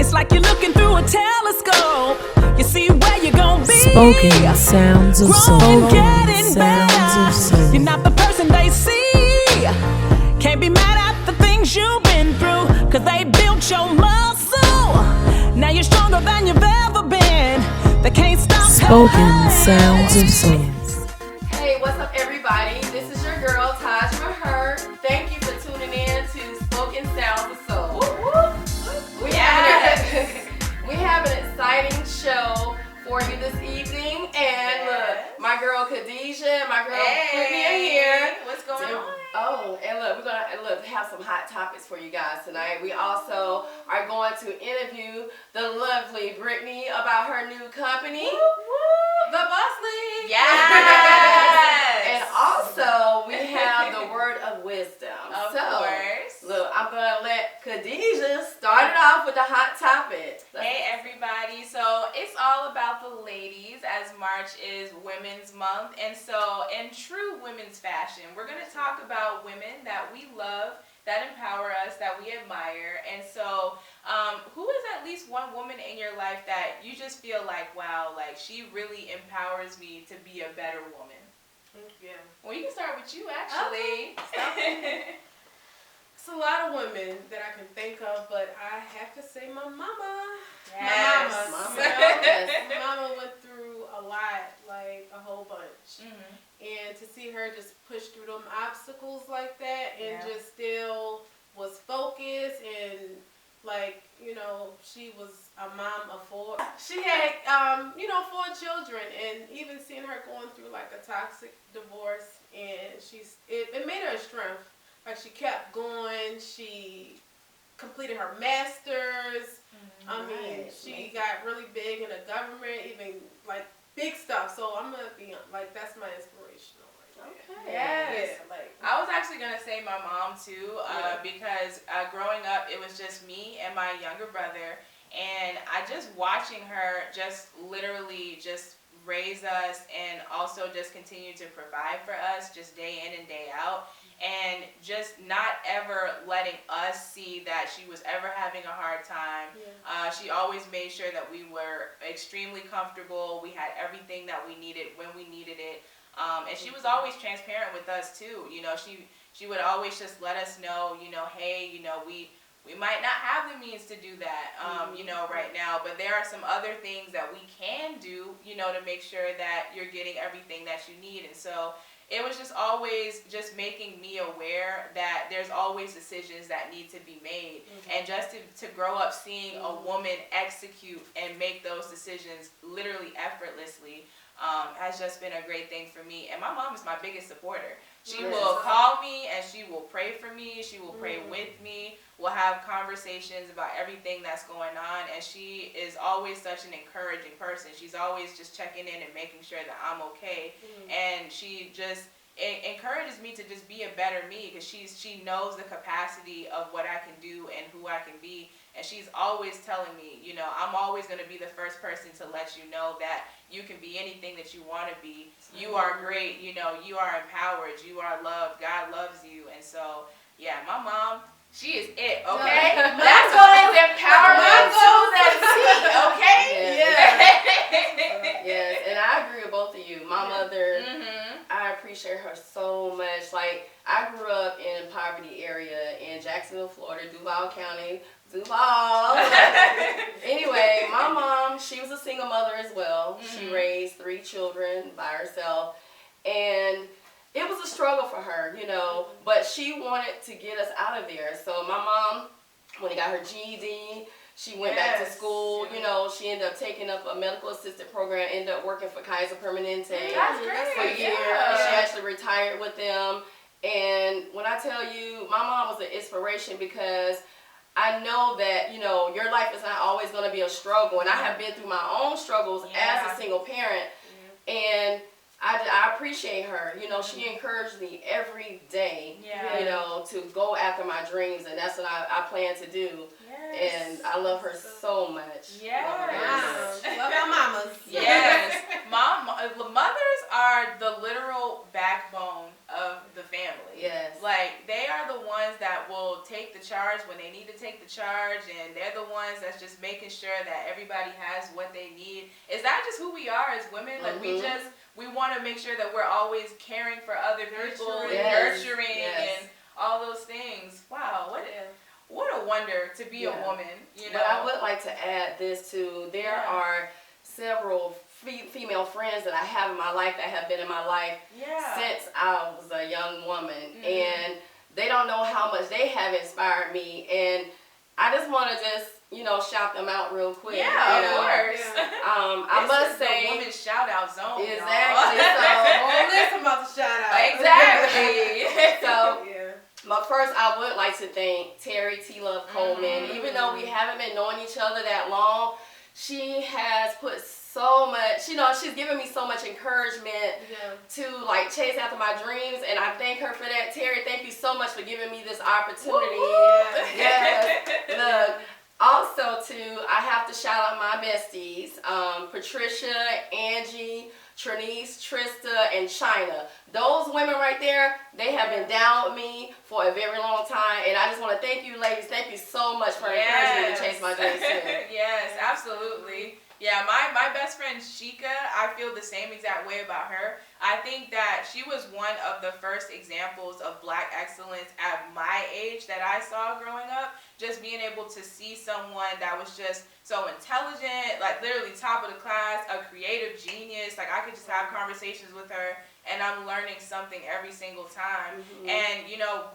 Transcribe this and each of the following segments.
It's like you're looking through a telescope. You see where you're gonna be. Spoken sounds of soul. Growing, getting Sounds better. of soul. You're not the person they see. Can't be mad at the things you've been through, cause they built your muscle. Now you're stronger than you've ever been. They can't stop. Spoken sounds of soul. Hey, what's up, everybody? This is your girl, Taj Maher. Thank you for tuning in to Spoken Sounds of Soul. We have an exciting show for you this evening, and look, my girl Khadijah and my girl Brittany are here. What's going on? Oh, and look, we're gonna have some hot topics for you guys tonight. We also are going to interview the lovely Brittany about her new company, The Boss League. Yes. And also we have the word of wisdom. Of course. Look, I'm gonna let Khadijah start it off with the hot topic. Hey everybody, so it's all about the ladies as March is Women's Month, and so in true women's fashion, we're going to talk about women that we love, that empower us, that we admire, and so who is at least one woman in your life that you just feel like, wow, like she really empowers me to be a better woman? Yeah. Well, you can start with you actually. It's a lot of women that I can think of, but I have to say my mama. Yes. My mama. Mama. You know, Yes. my mama went through a lot, like a whole bunch. Mhm. And to see her just push through them obstacles like that and Yeah. just still was focused and like, you know, she was a mom of four. She had, 4 children, and even seeing her going through like a toxic divorce, and it made her a strength. Like she kept going. She completed her master's. I mean, she got really big in the government, even like big stuff. So I'm gonna be like, that's my inspirational right there. Okay. Yes. Yeah, like I was actually going to say my mom too, because growing up it was just me and my younger brother, and I just watching her just literally just raise us and also just continue to provide for us just day in and day out, and just not ever letting us see that she was ever having a hard time. She always made sure that we were extremely comfortable. We had everything that we needed when we needed it. And she was always transparent with us too. You know, she would always just let us know, you know, hey, you know, we might not have the means to do that, you know, right now, but there are some other things that we can do, you know, to make sure that you're getting everything that you need. And so it was just always just making me aware that there's always decisions that need to be made. And just to grow up seeing a woman execute and make those decisions literally effortlessly has just been a great thing for me. And my mom is my biggest supporter. She will call me and she will pray for me. She will pray with me. We'll have conversations about everything that's going on. And she is always such an encouraging person. She's always just checking in and making sure that I'm okay. And she just encourages me to just be a better me, because she knows the capacity of what I can do and who I can be. And she's always telling me, you know, I'm always going to be the first person to let you know that you can be anything that you want to be. You are great. You know, you are empowered. You are loved. God loves you. And so, yeah, my mom, she is it, okay? That's what is empowerment to the T, okay? Yes, and I agree with both of you. My mother, I appreciate her so much. Like, I grew up in a poverty area in Jacksonville, Florida, Duval County. Duval. Anyway, my mom, she was a single mother as well. She raised 3 children by herself, and it was a struggle for her, you know, but she wanted to get us out of there. So my mom, when she got her GED, she went back to school. You know, she ended up taking up a medical assistant program, ended up working for Kaiser Permanente for years. She actually retired with them. And when I tell you, my mom was an inspiration, because I know that, you know, your life is not always going to be a struggle. And I have been through my own struggles as a single parent. And I appreciate her. You know, she encouraged me every day, you know, to go after my dreams. And that's what I plan to do. And I love her so much. Yes. love our mamas. Yes. Mothers are the literal backbone of the family. Yes. Like, they are the ones that will take the charge when they need to take the charge, and they're the ones that's just making sure that everybody has what they need. Is that just who we are as women? Like, we want to make sure that we're always caring for other people and nurturing and all those things. Wow, what a wonder to be a woman, you know. But I would like to add this too. There are several female friends that I have in my life that have been in my life since I was a young woman, and they don't know how much they have inspired me, and I just want to shout them out real quick. Yeah, of course. I must say, the women's shout out zone. Exactly. I'm about to shout out. Exactly. So, but first, I would like to thank Terry T. Love Coleman. Even though we haven't been knowing each other that long, she has put so much, she's given me so much encouragement to chase after my dreams, and I thank her for that. Terry, thank you so much for giving me this opportunity. Yes. Look, also too, I have to shout out my besties, Patricia, Angie, Trinice, Trista, and China. Those women right there, they have been down with me for a very long time, and I just want to thank you, ladies. Thank you so much for encouraging me to chase my dreams too. Yes, absolutely. Yeah, my best friend Sheikah, I feel the same exact way about her. I think that she was one of the first examples of Black excellence at my age that I saw growing up. Just being able to see someone that was just so intelligent, like literally top of the class, a creative genius. Like, I could just have conversations with her and I'm learning something every single time. And,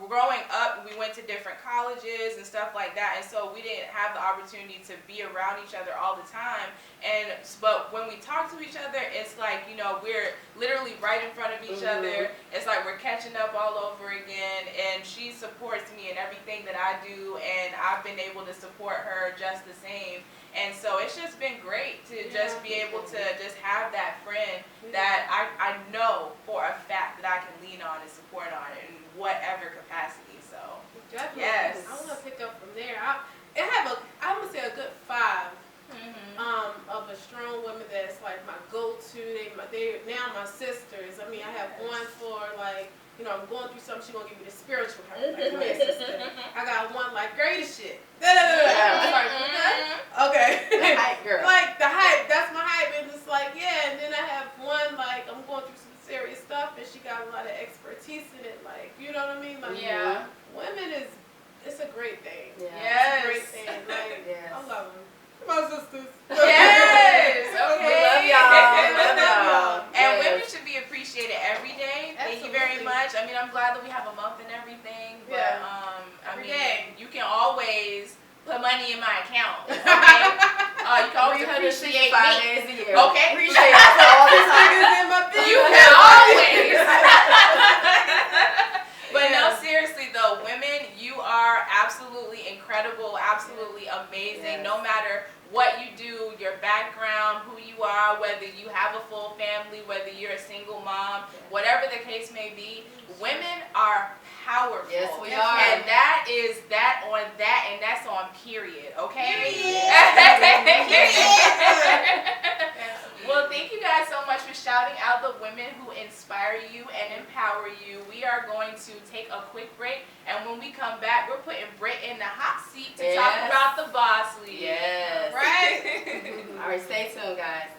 growing up, we went to different colleges and stuff like that. And so we didn't have the opportunity to be around each other all the time. But when we talk to each other, it's like, we're literally right in front of each other. It's like we're catching up all over again. And she supports me in everything that I do. And I've been able to support her just the same. And so it's just been great to just be able to just have that friend that I know for a fact that I can lean on and support on in whatever capacity. So, Definitely. yes. I want to pick up from there. I would say a good 5 of a strong woman that's like my go-to. They're now my sisters. I mean, I have one for I'm going through something, she's going to give me the spiritual help. Like my sister. I got one like, great as shit. Okay. The hype girl. Like the hype, that's my hype. And it's like, and then I have one like, I'm going through some serious stuff and she got a lot of expertise in it. Like, you know what I mean? Like, women it's a great thing. Yes. It's a great thing. Like, I love them. My sisters. Yes. Okay. We love y'all. And women should be appreciated every day. Thank you very much. I mean, I'm glad that we have a month and everything. But Every day. you can always put money in my account. Okay? You can always appreciate 365 me. days a year. Okay. Appreciate it all the time. You can always. But no, seriously though, women, you are absolutely incredible, absolutely amazing. No matter what you do, your background, who you are, whether you have a full family, whether you're a single mom, whatever the case may be, women are powerful. Yes, we are. And that is that on that, and that's on period, okay? Well, thank you guys so much for shouting out the women who inspire you and empower you. We are going to take a quick break, and when we come back, we're putting Britt in the hot seat to talk about the Boss League. Yes. Right? All right, stay tuned, guys.